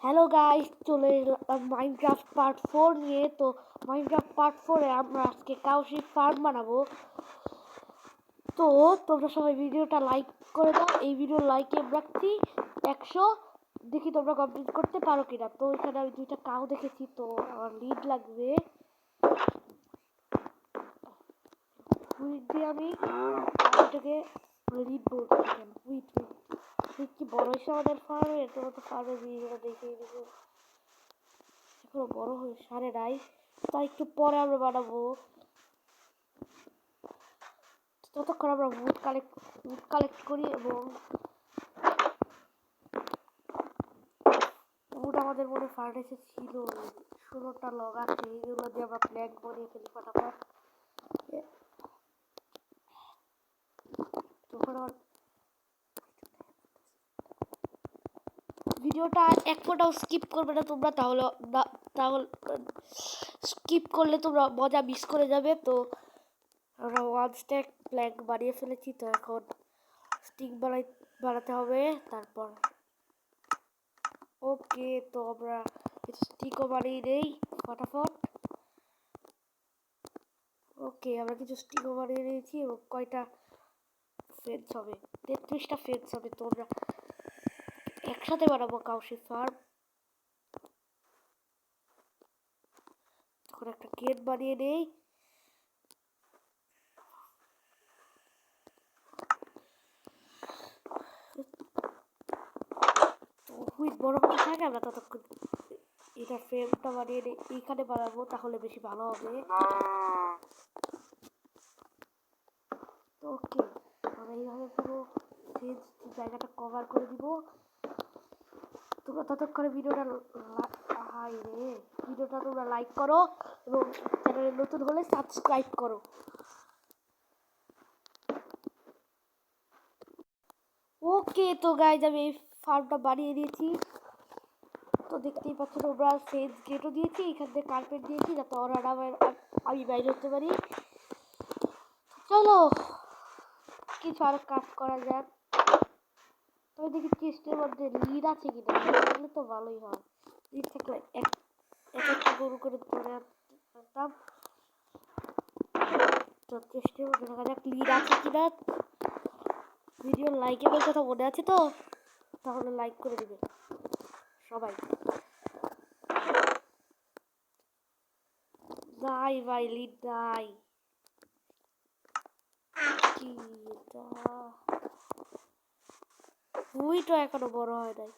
Hello guys, চলে এলাম Minecraft part 4 নিয়ে। তো মাইনক্রাফট পার্ট 4-এ আমরা আজকে কাউশি ফার্ম বানাবো। তো তোমরা সবাই ভিডিওটা লাইক করে দাও। এই ভিডিওর লাইকে রাখছি 100। দেখি তোমরা কমপ্লিট করতে পারো কিনা। তো এখানে আমি দুইটা কাউ দেখেছি, তো আমার লিড লাগবে। উইট দিয়ে আমি এটাকে লিড বলতে পারি। উইট কি বড় হয়েছে আমাদের ফার্মে? তোমরা তো ফার্মের ভিডিওটা দেখেই দেখো, এখনো বড় হয়ে সারে নাই, তাই একটু পরে আমরা বানাবো। ততক্ষণ আমরা উড কালেক্ট করি, এবং উড আমাদের মনে ফার্নেসে ছিল 16টা লগ আছে, এগুলো দিয়ে আমরা প্ল্যাঙ্ক বানিয়ে ফেলি ফটাফট। তখন আমার ভিডিওটা এক ফোটাও স্কিপ করবে না তোমরা, তাহলে স্কিপ করলে তোমরা মজা মিস করে যাবে। তো আমরা 1 স্ট্যাক প্ল্যাঙ্ক বানিয়ে ফেলেছি, তো এখন স্টিক বানাতে হবে। তারপর ওকে, তো আমরা স্টিকও বানিয়ে দেই ফটাফট। ওকে, আমরা কিছু স্টিকও বানিয়ে নিয়েছি, এবং কয়টা ফেন্স হবে? 33টা ফেন্স হবে। তো আমরা একসাথে বানাবো কাউশি ফার্ম। এখন একটা গেট বানিয়ে নেই। তো হুইট বড় হতে থাকে, আমরা ততক্ষণ এটা ফ্রেমটা বানিয়ে এইখানে বানাবো, তাহলে বেশি ভালো হবে। তো ওকে, আমরা এইভাবে পুরো ফেন্স জায়গাটা কভার করে দিব। তোমরা ততক্ষণে ভিডিওটা তোমরা লাইক করো, এবং চ্যানেলে নতুন হলে সাবস্ক্রাইব করো। ওকে, তো গাইজ আমি এই ফার্মটা বানিয়ে দিয়েছি। তো দেখতেই পাচ্ছ তোমরা, ফেন্স গেটও দিয়েছি, এখান থেকে কার্পেট দিয়েছি যাতে ওরা আমি বাইরে হতে পারি। চলো কিছু আর কাজ করা যাক। তবে দেখি চেস্টের মধ্যে লিড আছে কিনা, তাহলে তো ভালোই হয়। লিড থাকলে একটা গরু করে ধরে আনতাম। তো চেস্টের মধ্যে দেখা যাক লিড আছে কিনা। ভিডিও লাইকের কথা মনে আছে তো? তাহলে লাইক করে দিবে সবাই। নাই ভাই, লিড নাই। কি এটা? হুইটও এখনো বড় হয় নাই।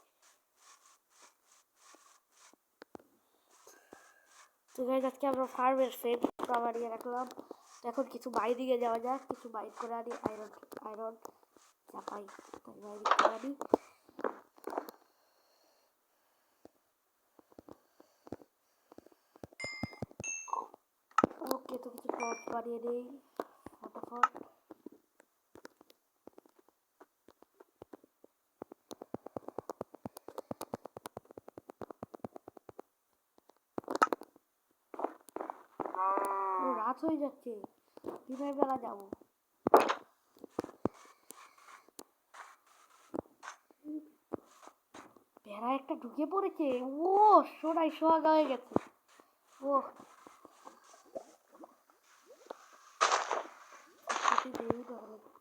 তো গাইজ আজকে আমরা ফার্মের ফেন্সটা বানিয়ে রাখলাম। এখন কিছু বাইরে যাওয়া যাক, কিছু বাইর করে আনি। আয়রন চাপাই, তাই বাইরে করে আনি। ওকে, তো কিছু টর্চ বানিয়ে নেই ফটাফট। রাত হয়ে যাচ্ছে, দিনের বেলা যাবো। ভেড়া একটা ঢুকে পড়েছে। ও সোনাই সোহাগা হয়ে গেছে। ও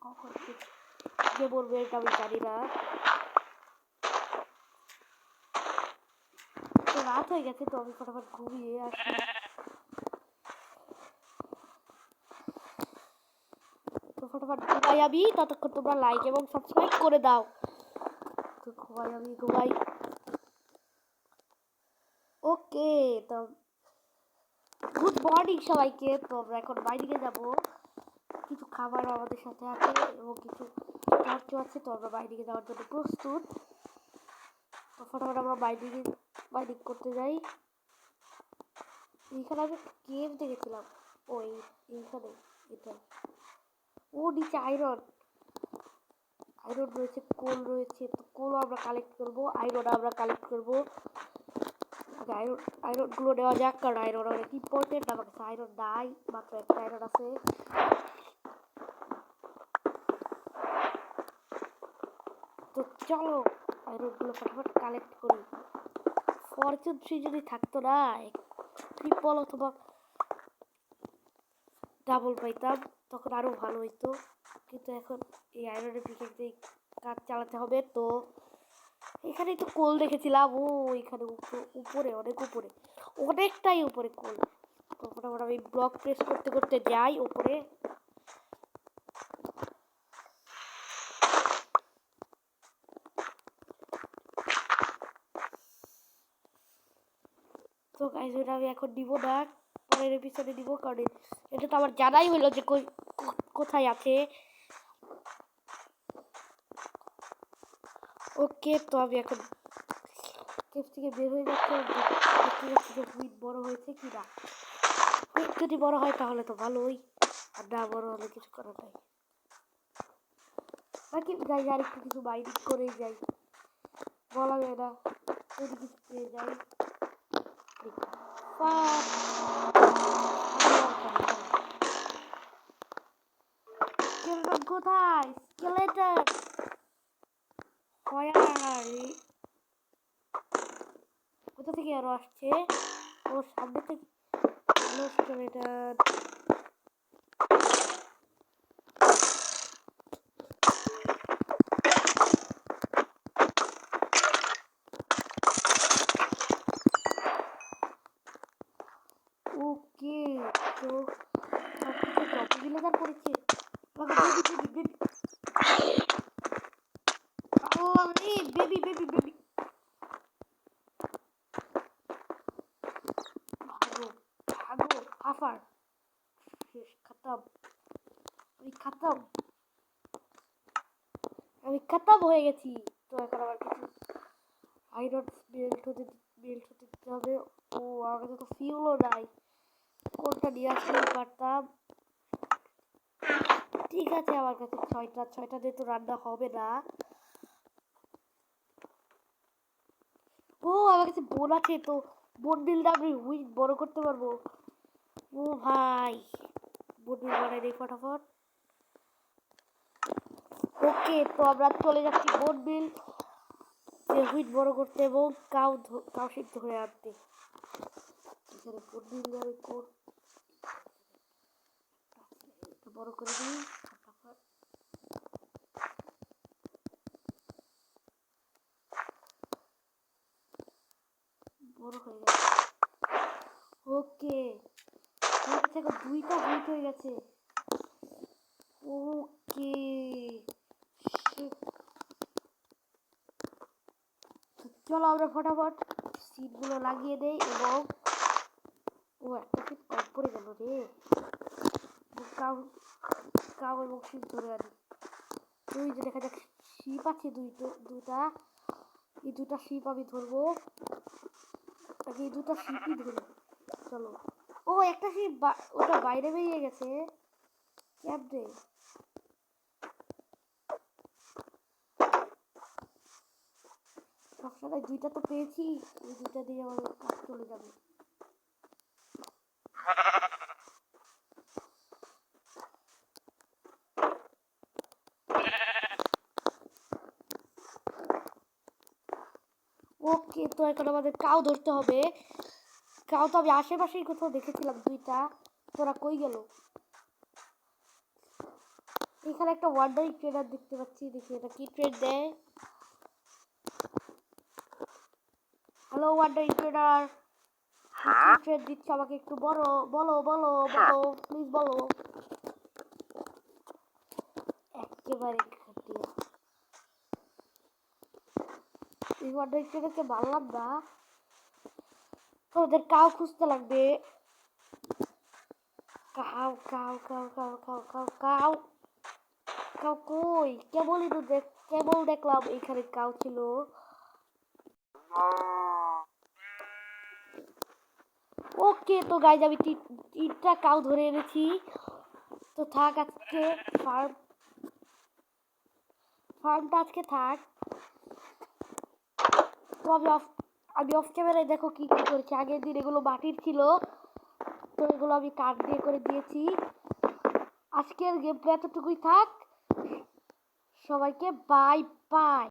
কখন ঢুকে পড়বে এটা আমি জানি না। তো রাত হয়ে গেছে, তো আমি ফটাফট ঘুমিয়ে আসি। তো ফটাফট ঘুমাই আমি, ততক্ষণ তোমরা লাইক এবং সাবস্ক্রাইব করে দাও। তো ঘুমাই। ওকে, তো গুড মর্নিং সবাইকে। তো আমরা এখন বাইরে যাবো। কিছু খাবার আমাদের সাথে আছে, এবং কিছু টর্চও আছে। তো আমরা বাইরে যাওয়ার জন্য প্রস্তুত। তো ফটাফট আমরা বাইরে করতে যাই। এইখানে আমি কেভ দেখেছিলাম। এইখানে এটা। ও নিচে আয়রন রয়েছে, কোল রয়েছে। তো কোল আমরা কালেক্ট করবো, আয়রন আমরা কালেক্ট করবো। আয়রন গুলো নেওয়া যাক, কারণ আয়রন অনেক ইম্পর্টেন্ট। আমার কাছে আয়রন নাই, মাত্র একটা আয়রন আছে। তো চলো আয়রন গুলো ফটাফট কালেক্ট করি। ফরচুন 3 যদি থাকতো না, ট্রিপল অথবা ডাবল পাইতাম, তখন আরো ভালো হইতো। কিন্তু এখন এই আয়রনের পিকেক্স দিয়ে কাজ চালাতে হবে। তো এখানেই তো কোল দেখেছিলাম, ও এখানে উপরে অনেকটাই উপরে কোল। তো ফটাফট আমি ব্লক প্রেস করতে করতে যাই উপরে। তো গাইস এটা আমি এখন দিব না, পরের এপিসোডে দিব, কারণ এটা তো আমার জানাই হলো যে কোথায় আছে। ওকে, তো আমি এখন কেভ থেকে বের হয়ে যাচ্ছে, দেখতে যাচ্ছি যে হুইট বড় হয়েছে কি না। হুইট যদি বড় হয় তাহলে তো ভালোই, আর না বড় হলে কিছু করার নাই। বাকি গাইস আর একটু কিছু বাইরে করেই যাই, বলা যায় না যদি কিছু পেয়ে যাই। স্কেলেটন কোথায়? স্কেলেটন কোথা থেকে আরো আসছে? ওর সামনে থেকে স্কেলেটন। ওকে, তো সবকিছু টপ ভিলেজার করেছে। বেবি বেবি বেবি, ভাগো ভাগো আফার, শেষ খতম, আমি খতম হয়ে গেছি। তো এখন আবার কিছু আয়রন বেল্ট হতে দিতে হবে। ও আমার কাছে তো ফিউলও নাই, কোনটা নিয়ে আসলেই পারতাম। ঠিক আছে, আমার কাছে ছয়টা দিয়ে তো রান্না হবে না। ও আমার কাছে বোন আছে, তো বোন দিলে আমি হুইট বড় করতে পারবো। ও ভাই, বোন বিল বানাই দেই ফটাফট। ওকে, তো আমরা চলে যাচ্ছি বোন বিল যে হুইট বড় করতে এবং কাউ সিদ্ধ হয়ে আনতে। এখানে বোন বিল আমি বড় করে দিই ফটাফট। বড় হয়ে গেছে। ওকে, এখন দুইটা হুইট হয়ে গেছে। ওকে, চলো আমরা ফটাফট সিটগুলো লাগিয়ে দেই এবং ও একটা সিট কম পড়ে গেল রে। কাউ কাউ এবং শিপ ধরে আনি। ওই যে দেখা যাক শিপ আছে দুটা, এই দুটা শিপ আমি ধরবো, আগে এই দুটা শিপই ধরি। চলো, ও একটা শিপ ওটা বাইরে বেরিয়ে গেছে ক্যাব রে। সবসময় দুইটা তো পেয়েছি, ওই দুইটা দিয়ে আমার কাজ চলে যাবে। ওকে, তো এখন আমাদের কাউ ধরতে হবে। কাউ তো আমি আশেপাশেই কোথাও দেখেছিলাম দুইটা, তোরা কই গেল? এখানে একটা ওয়ান্ডারিং ট্রেডার দেখতে পাচ্ছি, দেখি এটা কি ট্রেড দেয়। হ্যালো ওয়ান্ডারিং ট্রেডার, কি ট্রেড দিচ্ছ আমাকে একটু বলো বলো বলো বলো, প্লিজ বলো। একেবারে খাটিয়া এই ওয়ান্ডারিং ট্রেডারকে মারলাম না, তো ওদের কাউ খুঁজতে লাগবে। Cow cow cow cow cow cow cow cow কই? কেবল দেখলাম এখানে কাউ ছিল। ওকে, তো গাইজ আমি তিনটা কাউ ধরে এনেছি। তো থাক আজকে ফার্মটা আজকে থাক। তো আমি অফ ক্যামেরায় দেখো কি কি করেছি। আগের দিন এগুলো মাটির ছিল, তো এগুলো আমি কাঠ দিয়ে করে দিয়েছি। আজকের গেম প্লে এতটুকুই থাক, সবাইকে বাই বাই।